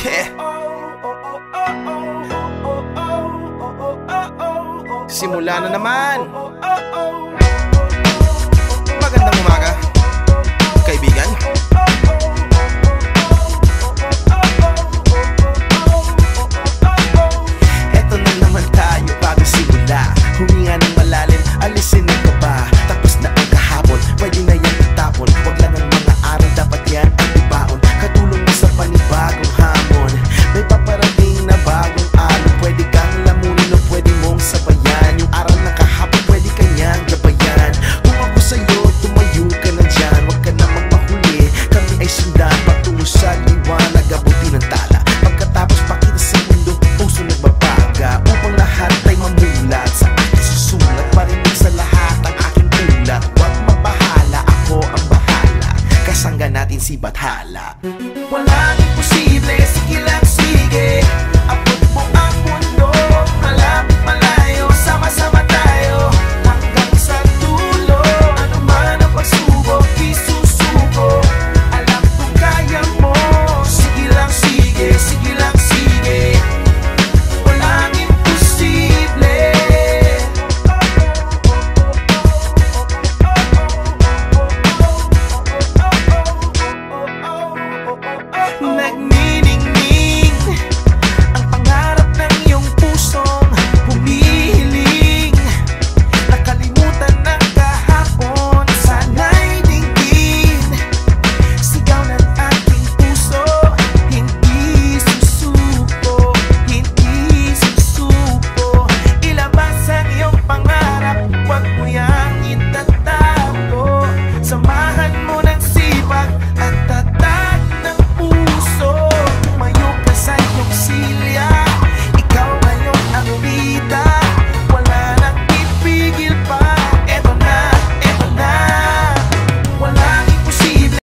Yeah. Simula na naman. Magandang umaga, kaibigan. Eto na naman tayo bago simula. Huminga ng malalim, alisin ang kaba. Tapos na ang kahapon, pwede na yan itapon. Wag lang ang mga araw, dapat yan ang ibaon. Katulong mo sa panibagong hamon. May paparating na bagong alon. Pwede kang lamunin o pwede mong sabayan. Yung araw na kahapon, pwede kanyang gabayan. Kung ako sa'yo, tumayo ka na dyan. Wag ka na magmahuli, kami ay sundan patungo sa liwanag, abutin ng tala. Pagkatapos pakita sa mundo, puso nagbabaga. Upang lahat ay mamulat, sa aking susulat. Parinig sa lahat ang aking ulat. Wag mabahala, ako ang bahala. Kasangga natin si Bathala. Walang imposible.